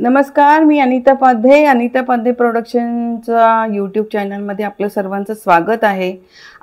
नमस्कार, मी अनिता पाध्ये. अनिता पाध्ये प्रोडक्शनचा यूट्यूब चॅनलमध्ये आपलं सर्वांचं स्वागत आहे.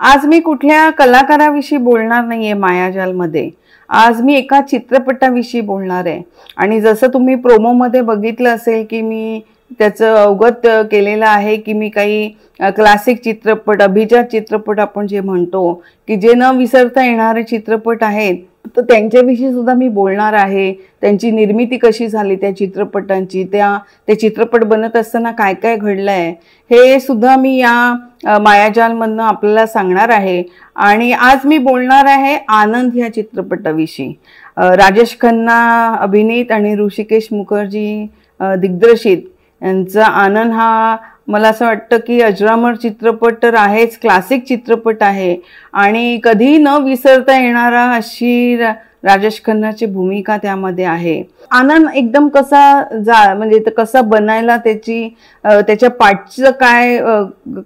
आज मी कुठल्या कलाकाराविषयी बोलणार नाहीये मायाजालमध्ये. आज मी एका चित्रपटाविषयी बोलणार आहे. आणि जसं तुम्ही प्रोमोमध्ये बघितलं असेल की मी त्याचं अवगत केलेलं आहे की मी काही क्लासिक चित्रपट, अभिजात चित्रपट आपण जे म्हणतो की जे न विसरता येणारे चित्रपट आहेत, तर त्यांच्याविषयी सुद्धा मी बोलणार आहे. त्यांची निर्मिती कशी झाली त्या चित्रपटांची, ते चित्रपट बनत असताना काय काय घडलंय हे सुद्धा मी या मायाजालमधनं आपल्याला सांगणार आहे. आणि आज मी बोलणार आहे आनंद या चित्रपटाविषयी. राजेश खन्ना अभिनीत आणि ऋषिकेश मुखर्जी दिग्दर्शित यांचा आनंद हा मला असं वाटतं की अजरामर चित्रपट तर आहेच, क्लासिक चित्रपट आहे आणि कधी न विसरता येणारा अशी राजेश खन्नाची भूमिका त्यामध्ये आहे. आनंद एकदम म्हणजे कसा बनायला त्याच्या पाठचं काय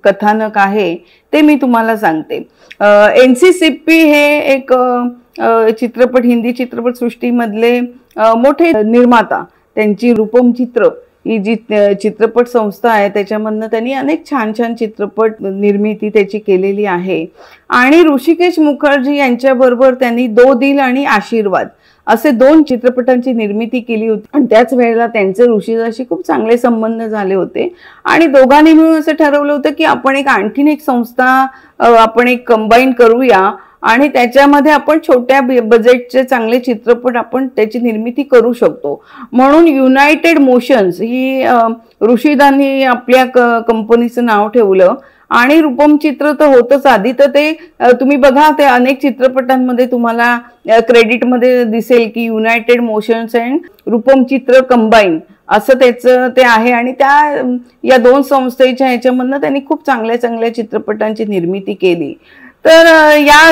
कथानक आहे ते मी तुम्हाला सांगते. NCCP हे एक हिंदी चित्रपट सृष्टीमधले मोठे निर्माता, त्यांची रूपम चित्र ही जी चित्रपट संस्था आहे त्याच्यामधनं त्यांनी अनेक छान छान चित्रपट निर्मिती त्याची केलेली आहे. आणि ऋषिकेश मुखर्जी यांच्याबरोबर त्यांनी दो दिल आणि आशीर्वाद असे 2 चित्रपटांची निर्मिती केली होती. आणि त्याच वेळेला त्यांचे ऋषीदाशी खूप चांगले संबंध झाले होते आणि दोघांनी मिळून असं ठरवलं होतं की आपण आणखीन एक संस्था आपण कंबाईन करूया आणि त्याच्यामध्ये आपण छोट्या बजेटचे चांगले चित्रपट आपण त्याची निर्मिती करू शकतो. म्हणून युनायटेड मोशन्स ही ऋषीदांनी आपल्या कंपनीचं नाव ठेवलं. आणि रूपम चित्र तर होतच आधी, तर ते तुम्ही बघा ते अनेक चित्रपटांमध्ये तुम्हाला क्रेडिटमध्ये दिसेल की युनायटेड मोशन्स अँड रूपम चित्र कंबाईन असं त्याचं ते आहे. आणि या 2 संस्थेच्या ह्याच्यामधनं त्यांनी खूप चांगल्या चांगल्या चित्रपटांची निर्मिती केली. तर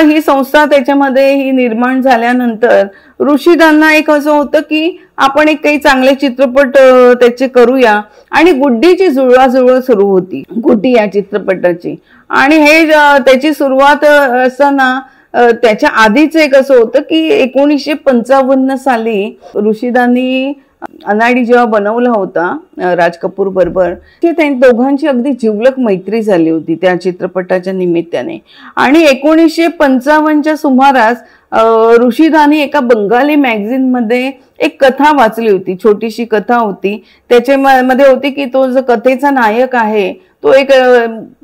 ही संस्था त्याच्यामध्ये ही निर्माण झाल्यानंतर ऋषीदांना एक असं होतं की आपण काही चांगले चित्रपट त्याचे करूया. आणि गुड्डीची जुळवाजुळव सुरू होती, गुड्डी या चित्रपटाची. आणि हे त्याची सुरुवात असताना त्याच्या आधीच एक असं होतं की 1955 साली ऋषीदांनी अनाडी जेव्हा बनवला होता राज कपूर बरोबर, की त्यांच्या दोघांची अगदी जिवलग मैत्री झाली होती त्या चित्रपटाच्या निमित्ताने. आणि 1955च्या सुमारास ऋषीदांनी एका बंगाली मॅगझिन मध्ये एक कथा वाचली होती, छोटीशी कथा होती. त्याच्यामध्ये होती की तो जो कथेचा नायक आहे तो एक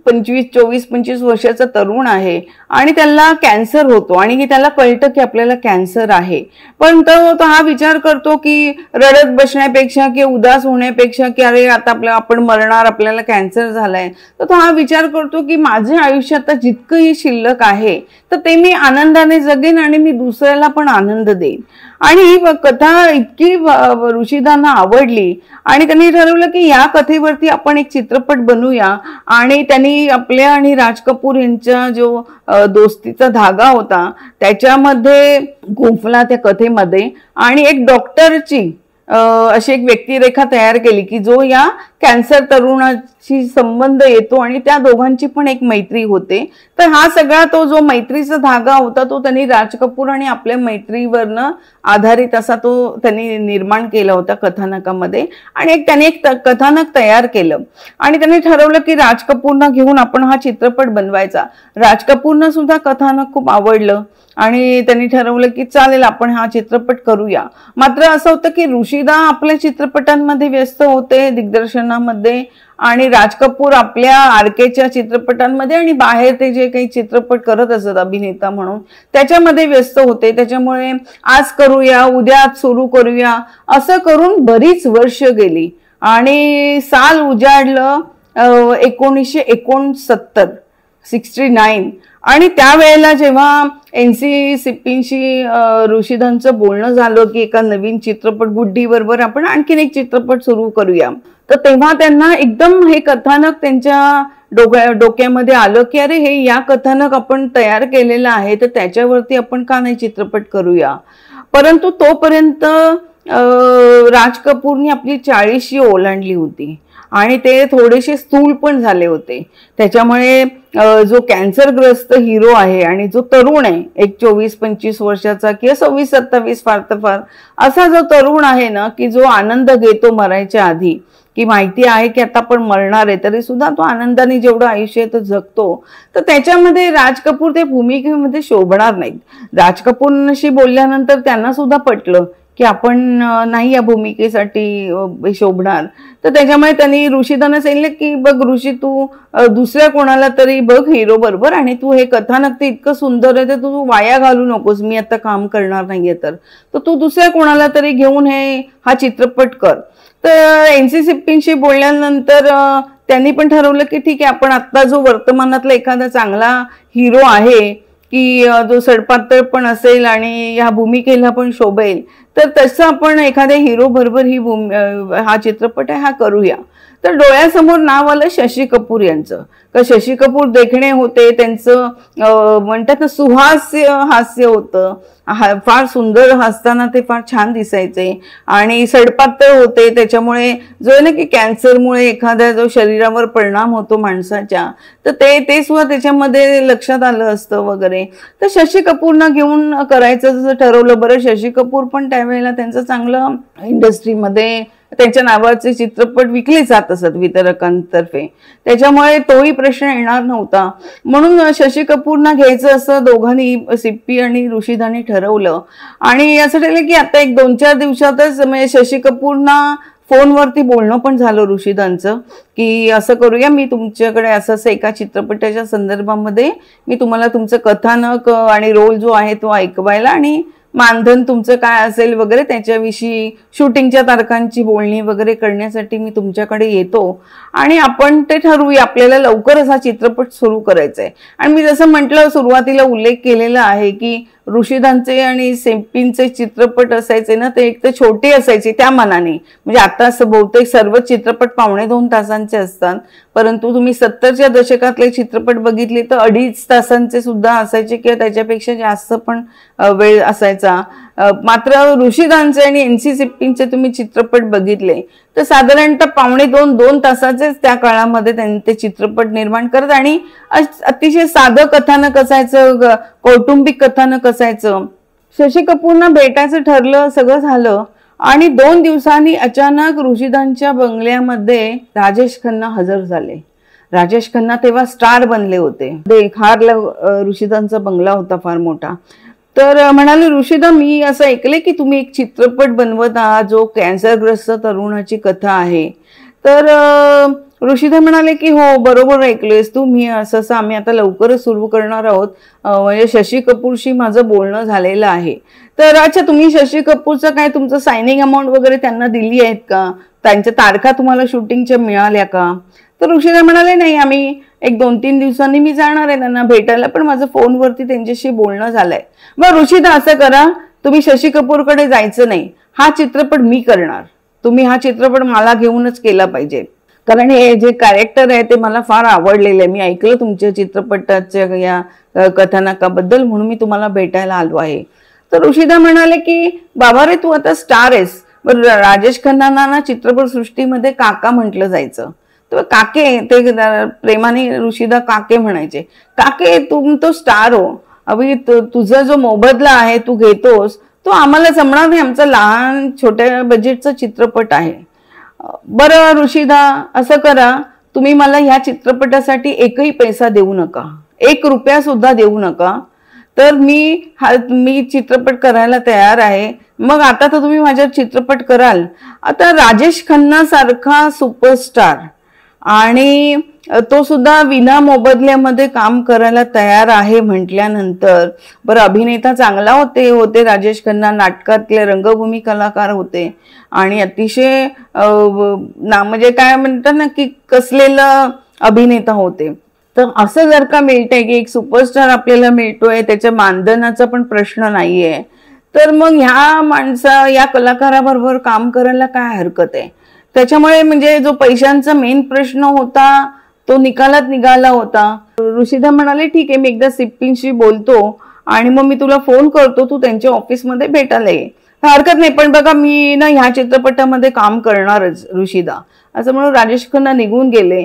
24-25 वर्षाचा तरुण आहे आणि त्याला कॅन्सर होतो आणि त्याला कळतं की आपल्याला कॅन्सर आहे. पण तो हा विचार करतो की रडत बसण्यापेक्षा किंवा उदास होण्यापेक्षा की अरे आता आपण मरणार, आपल्याला कॅन्सर झालाय, तर तो हा विचार करतो की माझ्या आयुष्यात जितकंही शिल्लक आहे तर ते मी आनंदाने जगेन आणि मी दुसऱ्याला पण आनंद देईन. आणि ही कथा इतकी ऋषीदांना आवडली आणि त्यांनी ठरवलं की या कथेवरती आपण एक चित्रपट बनवूया. आणि त्यांनी आपल्या आणि राज कपूर यांचा जो दोस्तीचा धागा होता त्याच्यामध्ये गुंफला त्या कथेमध्ये. आणि एक डॉक्टरची अशी एक व्यक्तिरेखा तयार केली की जो या कॅन्सर तरुणाशी संबंध येतो आणि त्या दोघांची पण एक मैत्री होते. तर हा सगळा तो जो मैत्रीचा धागा होता तो त्यांनी राज कपूर आणि आपल्या मैत्रीवरनं आधारित असा तो त्यांनी निर्माण केला होता कथानकामध्ये. आणि त्यांनी एक कथानक तयार केलं आणि त्यांनी ठरवलं की राज कपूरना घेऊन आपण हा चित्रपट बनवायचा. राज कपूरना सुद्धा कथानक खूप आवडलं आणि त्यांनी ठरवलं की चालेल आपण हा चित्रपट करूया. मात्र असं होतं की ऋषीदा आपल्या चित्रपटांमध्ये व्यस्त होते दिग्दर्शनामध्ये आणि राज कपूर आपल्या आरकेच्या चित्रपटांमध्ये आणि बाहेर ते जे काही चित्रपट करत असत अभिनेता म्हणून त्याच्यामध्ये व्यस्त होते. त्याच्यामुळे आज करूया, उद्या सुरू करूया असं करून बरीच वर्ष गेली आणि साल उजाडलं 1969. आणि त्यावेळेला जेव्हा NCCPशी ऋषीदांचं बोलणं झालं की एका नवीन चित्रपट गुड्डी बरोबर आपण आणखीन एक चित्रपट सुरू करूया, तर तेव्हा त्यांना एकदम हे कथानक त्यांच्या डोक्यामध्ये आलं की अरे हे या कथानक आपण तयार केलेलं आहे तर त्याच्यावरती आपण का नाही चित्रपट करूया. परंतु तोपर्यंत राज कपूरनी आपली 40शी ओलांडली होती आणि ते थोडेसे स्थूल पण झाले होते. त्याच्यामुळे जो कॅन्सरग्रस्त हिरो आहे आणि जो तरुण आहे, एक 24-25 वर्षाचा किंवा 26-27 फार तर फार असा जो तरुण आहे ना, की जो आनंद घेतो मरायच्या आधी, की माहिती आहे की आता आपण मरणार आहे, तरी सुद्धा तो आनंदाने जेवढं आयुष्य तो जगतो, तर त्याच्यामध्ये राज कपूर ते भूमिकेमध्ये शोभणार नाहीत. राज कपूरशी बोलल्यानंतर त्यांना सुद्धा पटलं की आपण नाही या भूमिकेसाठी शोभणार. तर त्याच्यामुळे त्यांनी ऋषीदांना सांगितलं की बघ ऋषी, तू दुसऱ्या कोणाला तरी बघ हिरो बरोबर, आणि तू हे कथानक ते इतकं सुंदर आहे, तर तू वाया घालू नकोस, मी आता काम करणार नाहीये तर तू दुसऱ्या कोणाला तरी घेऊन हा चित्रपट कर. तर एनसी सिप्पींशी बोलल्यानंतर त्यांनी पण ठरवलं की ठीक आहे, आपण आता जो वर्तमानातला एखादा चांगला हिरो आहे की जो सडपातळ पण असेल आणि ह्या भूमिकेला पण शोभेल, तर तसं आपण एखाद्या हिरो बरोबर हा चित्रपट आहे हा करूया. तर डोळ्यासमोर नाव आलं शशी कपूर यांचं. का शशी कपूर देखणे होते, त्यांचं म्हणतात ना सुहास्य हास्य होतं, फार सुंदर हसताना ते फार छान दिसायचे आणि सडपातळ होते. त्याच्यामुळे जो आहे ना की कॅन्सरमुळे एखाद्या जो शरीरावर परिणाम होतो माणसाच्या, तर ते सुद्धा त्याच्यामध्ये लक्षात आलं असतं वगैरे. तर शशी कपूरना घेऊन करायचं जसं ठरवलं. बरं, शशी कपूर पण त्यावेळेला त्यांचं चांगलं इंडस्ट्रीमध्ये त्यांच्या नावाचे चित्रपट विकले जात असत वितरकांतर्फे, त्याच्यामुळे तोही प्रश्न येणार नव्हता. म्हणून शशी कपूरना घ्यायचं असं दोघांनी, सिप्पी आणि ऋषीदांनी ठरवलं. आणि असं ठरलं की आता एक 2-4 दिवसातच म्हणजे शशी कपूरना फोनवरती बोलणं पण झालं ऋषीदांचं की असं करूया, मी तुमच्याकडे असं एका चित्रपटाच्या संदर्भामध्ये मी तुम्हाला तुमचं कथानक आणि रोल जो आहे तो ऐकवायला आणि मानधन तुमचं काय असेल वगैरे त्याच्याविषयी शूटिंगच्या तारखांची बोलणी वगैरे करण्यासाठी मी तुमच्याकडे येतो आणि आपण ते ठरवूया, आपल्याला लवकरच हा चित्रपट सुरू करायचा आहे. आणि मी जसं म्हटलं सुरुवातीला उल्लेख केलेला आहे की ऋषीदांचे आणि सिप्पींचे चित्रपट असायचे ना, ते एक तर छोटे असायचे त्या मानाने. म्हणजे आता बहुतेक सर्व चित्रपट 2.25 तासांचे असतात, परंतु तुम्ही 70च्या दशकातले चित्रपट बघितले तर 2.5 तासांचे सुद्धा असायचे किंवा त्याच्यापेक्षा जास्त पण वेळ असायचा. मात्र ऋषीदांचे आणि एनसी सिप्पींचे तुम्ही चित्रपट बघितले तर साधारणतः 2.25-2 तासाचेच त्या काळामध्ये त्यांनी ते चित्रपट निर्माण करत आणि अतिशय साधं कथानक असायचं, कौटुंबिक कथानक असायचं. शशी कपूरना भेटायचं ठरलं, सगळं झालं आणि 2 दिवसांनी अचानक ऋषीदांच्या बंगल्यामध्ये राजेश खन्ना हजर झाले. राजेश खन्ना तेव्हा स्टार बनले होते. खारला ऋषीदांचा बंगला होता फार मोठा. तर म्हणाले, ऋषीदा, मी असं ऐकले की तुम्ही एक चित्रपट बनवत आहात जो कॅन्सरग्रस्त तरुणाची कथा आहे. तर ऋषीदा म्हणाले की हो, बरोबर ऐकलेस तू, मी असं आम्ही आता लवकरच सुरू करणार आहोत. म्हणजे शशी कपूरशी माझं बोलणं झालेलं आहे. तर अच्छा, तुम्ही शशी कपूरचं काय तुमचं सायनिंग अमाऊंट वगैरे त्यांना दिली आहेत का? त्यांच्या तारखा तुम्हाला शूटिंगच्या मिळाल्या का? तर ऋषीदा म्हणाले, नाही, आम्ही एक 2-3 दिवसांनी मी जाणार आहे त्यांना भेटायला, पण माझं फोनवरती त्यांच्याशी बोलणं झालंय. बरं ऋषीदा, असं करा, तुम्ही शशी कपूरकडे जायचं नाही, हा चित्रपट मी करणार. तुम्ही हा चित्रपट मला घेऊनच केला पाहिजे, कारण हे जे कॅरेक्टर आहे ते मला फार आवडलेलं आहे. मी ऐकलं तुमच्या चित्रपटाच्या या कथानकाबद्दल, म्हणून मी तुम्हाला भेटायला आलो आहे. तर ऋषीदा म्हणाले की बाबा रे, तू आता स्टार आहेस. बरं, राजेश खन्नांना चित्रपट सृष्टीमध्ये काका म्हटलं जायचं. तर काके, ते प्रेमाने ऋषीदा काके म्हणायचे. काके, तुम तो स्टार हो, अभि तुझा जो मोबदला आहे तू घेतोस तो आम्हाला जमणार नाही, आमचा लहान छोट्या बजेटचा चित्रपट आहे. बरं ऋषीदा, असं करा, तुम्ही मला ह्या चित्रपटासाठी एकही पैसा देऊ नका, 1 रुपया सुद्धा देऊ नका. तर मी चित्रपट करायला तयार आहे. मग आता तर तुम्ही माझ्या चित्रपट कराल. आता राजेश खन्ना सारखा सुपरस्टार आणि तो सुद्धा विना मोबदल्यामध्ये काम करायला तयार आहे म्हटल्यानंतर, बरं, अभिनेता चांगला होते राजेश खन्ना, नाटकातले रंगभूमी कलाकार होते आणि अतिशय म्हणजे काय म्हणतात ना की कसलेला अभिनेता होते. तर असं जर का मिळतंय की एक सुपरस्टार आपल्याला मिळतोय, त्याच्या मानधनाचा पण प्रश्न नाहीये, तर मग या कलाकाराबरोबर काम करायला काय हरकत आहे. त्याच्यामुळे म्हणजे जो पैशांचा मेन प्रश्न होता तो निकालात निघाला होता. ऋषीदा म्हणाले, ठीक आहे, मी एकदा सिप्पींशी बोलतो आणि मग मी तुला फोन करतो, तू त्यांच्या ऑफिसमध्ये भेटायला ये. हरकत नाही, पण बघा मी ना ह्या चित्रपटामध्ये काम करणारच ऋषीदा, असं म्हणून राजेश खन्ना निघून गेले.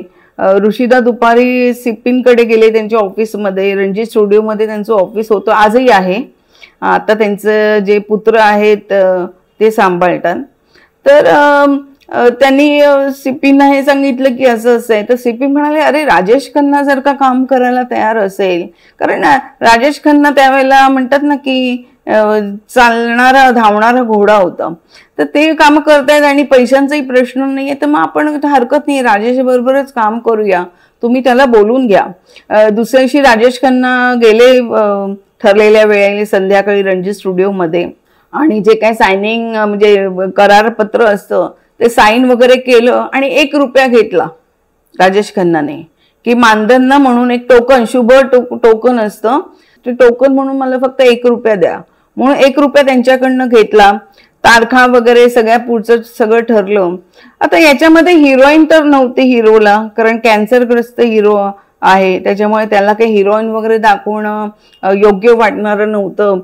ऋषिदा दुपारी सिपिनकडे गेले त्यांच्या ऑफिसमध्ये, रणजित स्टुडिओमध्ये त्यांचं ऑफिस होतं, आजही आहे. आता त्यांचं जे पुत्र आहेत ते सांभाळतात. तर त्यांनी सिपींना हे सांगितलं की असं असं आहे. तर सिपी म्हणाले, अरे राजेश खन्ना जर का काम करायला तयार असेल, कारण राजेश खन्ना त्यावेळेला म्हणतात ना की चालणारा धावणारा घोडा होता, तर ते काम करतायत आणि पैशांचाही प्रश्न नाहीये, तर मग आपण हरकत नाही, राजेश बरोबरच काम करूया, तुम्ही त्याला बोलून घ्या. दुसऱ्या दिवशी राजेश खन्ना गेले ठरलेल्या वेळेला संध्याकाळी रणजित स्टुडिओमध्ये, आणि जे काय सायनिंग म्हणजे करारपत्र असतं ते साईन वगैरे केलं आणि 1 रुपया घेतला राजेश खन्नाने, की मानधन म्हणून एक टोकन, शुभ टोकन असतं, ते टोकन म्हणून मला फक्त 1 रुपया द्या म्हणून 1 रुपया त्यांच्याकडनं घेतला. तारखा वगैरे सगळ्या पुढचं सगळं ठरलं. आता याच्यामध्ये हिरोईन तर नव्हती हिरोला, कारण कॅन्सरग्रस्त हिरो आहे, त्याच्यामुळे त्याला काही हिरोईन वगैरे दाखवणं योग्य वाटणारं नव्हतं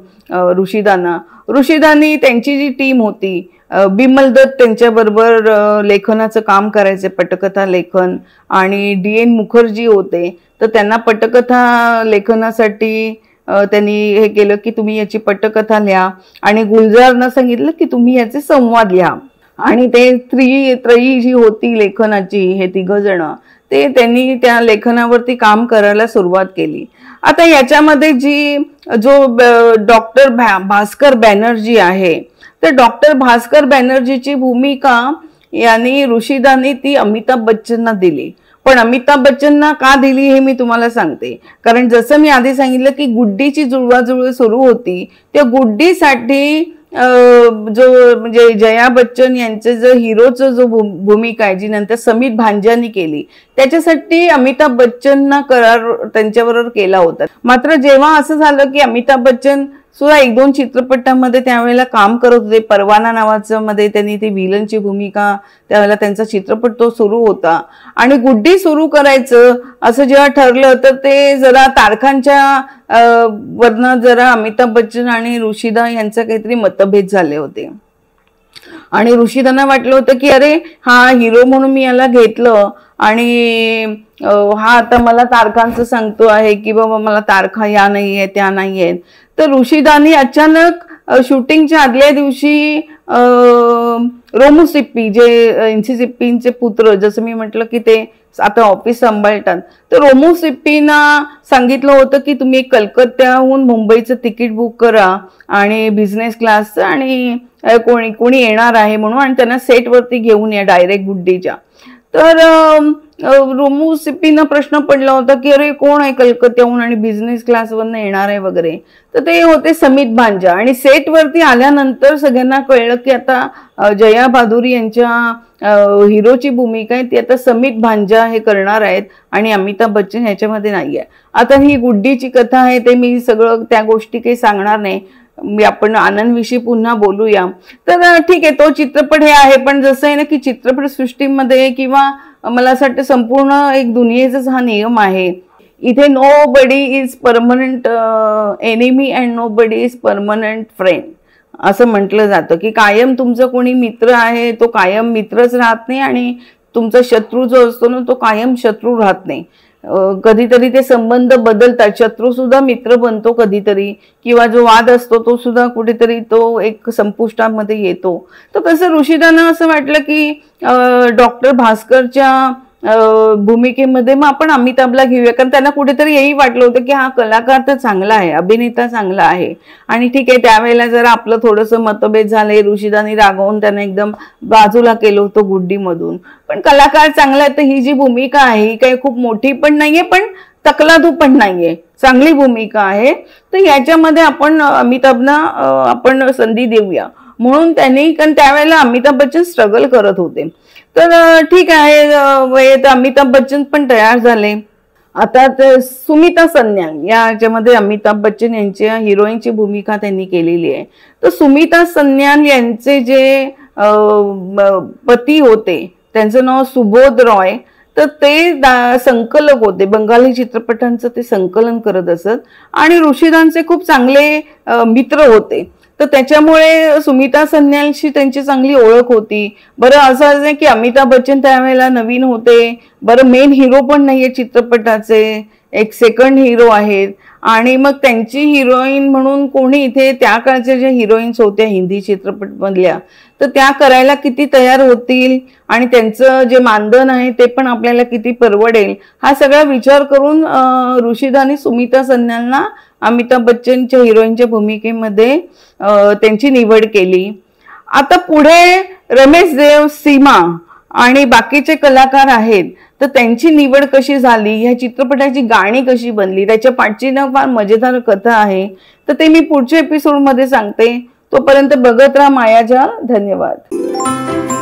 ऋषिदानी. त्यांची जी टीम होती, बिमल दत्त त्यांच्याबरोबर लेखनाचं काम करायचे, पटकथा लेखन, आणि DN मुखर्जी होते, तर त्यांना पटकथा लेखनासाठी त्यांनी हे केलं की तुम्ही याची पटकथा लिहा, आणि गुलजारनं सांगितलं की तुम्ही याचे संवाद लिहा. आणि ते त्रयी जी होती लेखनाची, हे 3 जण, ते त्यांनी त्या लेखनावरती काम करायला सुरुवात केली. आता याच्यामध्ये जो डॉक्टर भास्कर बॅनर्जी आहे, तर डॉक्टर भास्कर बॅनर्जीची भूमिका यांनी ऋषिदानी ती अमिताभ बच्चनना दिली. पण अमिताभ बच्चनना का दिली हे मी तुम्हाला सांगते, कारण जसं मी आधी सांगितलं की गुड्डीची जुळवाजुळव सुरू होती, त्या गुड्डीसाठी जो म्हणजे जया बच्चन यांचे जो हिरोचं जो भूमिका आहे, जी नंतर समीत भांजानी केली, त्याच्यासाठी अमिताभ बच्चनना करार त्यांच्याबरोबर केला होता. मात्र जेव्हा असं झालं की अमिताभ बच्चन सुद्धा 1-2 चित्रपटामध्ये त्यावेळेला काम करत होते, परवाना नावाचं मध्ये त्यांनी ती विलनची भूमिका, त्यावेळेला त्यांचा चित्रपट तो सुरू होता, आणि गुड्डी सुरू करायचं असं जेव्हा ठरलं, तर ते जरा तारखांच्या वरनं जरा अमिताभ बच्चन आणि ऋषिदा यांचं काहीतरी मतभेद झाले होते. आणि ऋषिदांना वाटलं होतं की अरे हा हिरो म्हणून मी याला घेतलं, आणि हा आता मला तारखांचं सांगतो आहे की बाबा मला तारखा या नाहीये त्या नाहीयेत. तर ऋषिदानी अचानक शूटिंगच्या आदल्या दिवशी रोमू सिप्पी, जे एनसी सिप्पींचे पुत्र, जसं मी म्हटलं की ते आता ऑफिस सांभाळतात, तर रोमू सिप्पीना सांगितलं होतं की तुम्ही कलकत्त्याहून मुंबईचं तिकीट बुक करा आणि बिझनेस क्लासचं, आणि कोणी येणार आहे म्हणून, आणि त्यांना सेटवरती घेऊन या डायरेक्ट गुड्डीच्या. तर रोमू सिप्पीना प्रश्न पडला होता की अरे कोण आहे कलकत्त्याहून आणि बिझनेस क्लासवरनं येणार आहे वगैरे. तर ते होते समीत भांजा, आणि सेटवरती आल्यानंतर सगळ्यांना कळलं की आता जया भादुरी यांच्या हिरोची भूमिका आहे ती आता समीत भांजा हे करणार आहेत, आणि अमिताभ बच्चन ह्याच्यामध्ये नाहीये. आता ही गुड्डीची कथा आहे, ते मी सगळं त्या गोष्टी काही सांगणार नाही, आपण आनंदविषयी पुन्हा बोलूया. तर ठीक आहे, तो चित्रपट हे आहे, पण जसं आहे ना की चित्रपट सृष्टीमध्ये किंवा मला असं वाटतं संपूर्ण एक दुनियेचाच हा नियम आहे, इथे nobody is permanent enemy and nobody is permanent friend असं म्हटलं जातं, की कायम तुमचं कोणी मित्र आहे तो कायम मित्रच राहत नाही, आणि तुमचा शत्रू जो असतो ना तो कायम शत्रू राहत नाही. कधीतरी ते संबंध बदलतात, शत्रू सुद्धा मित्र बनतो कधीतरी, किंवा जो वाद असतो तो सुद्धा कुठेतरी तो एक संपुष्टामध्ये येतो. तर कसं ऋषिदांना असं वाटलं की डॉक्टर भास्करच्या भूमिकेमध्ये मग आपण अमिताभला घेऊया, कारण त्यांना कुठेतरी हेही वाटलं होतं की हा कलाकार तर चांगला आहे, अभिनेता चांगला आहे, आणि ठीक आहे त्यावेळेला जरा आपलं थोडंसं मतभेद झाले, ऋषिदांनी रागवून त्यांना एकदम बाजूला केलं होतं गुड्डीमधून, पण कलाकार चांगला आहे, तर ही जी भूमिका आहे ही काही खूप मोठी पण नाहीये पण तकलादू पण नाहीये, चांगली भूमिका आहे, तर याच्यामध्ये आपण अमिताभना आपण संधी देऊया म्हणून त्यांनी, कारण त्यावेळेला अमिताभ बच्चन स्ट्रगल करत होते. तर ठीक आहे, अमिताभ बच्चन पण तयार झाले. आता सुमिता सन्याल याच्यामध्ये अमिताभ बच्चन यांच्या हिरोईनची भूमिका त्यांनी केलेली आहे. तर सुमिता सन्याल यांचे जे पती होते त्यांचं नाव सुबोध रॉय, तर ते संकलक होते, बंगाली चित्रपटांचं ते संकलन करत असत, आणि ऋषिदांचे खूप चांगले मित्र होते. तर त्याच्यामुळे सुमिता सन्यालशी त्यांची चांगली ओळख होती. बरं असं आहे की अमिताभ बच्चन त्यावेळेला नवीन होते. बरं मेन हिरो पण नाहीये चित्रपटाचे, एक सेकंड हिरो आहेत. आणि मग त्यांची हिरोईन म्हणून कोणी इथे त्या काळच्या ज्या हिरोईन्स होत्या हिंदी चित्रपट मधल्या, तर त्या करायला किती तयार होतील आणि त्यांचं जे मानधन आहे ते पण आपल्याला किती परवडेल, हा सगळा विचार करून ऋषिदानी सुमिता सन्यालना अमिताभ बच्चनच्या हिरोईनच्या भूमिकेमध्ये त्यांची निवड केली. आता पुढे रमेश देव, सीमा आणि बाकीचे कलाकार आहेत, तर त्यांची निवड कशी झाली, ह्या चित्रपटाची गाणी कशी बनली, त्याच्या पाठची ना फार मजेदार कथा आहे. तर ते मी पुढच्या एपिसोडमध्ये सांगते. तोपर्यंत बघत राहा मायाजाल. धन्यवाद.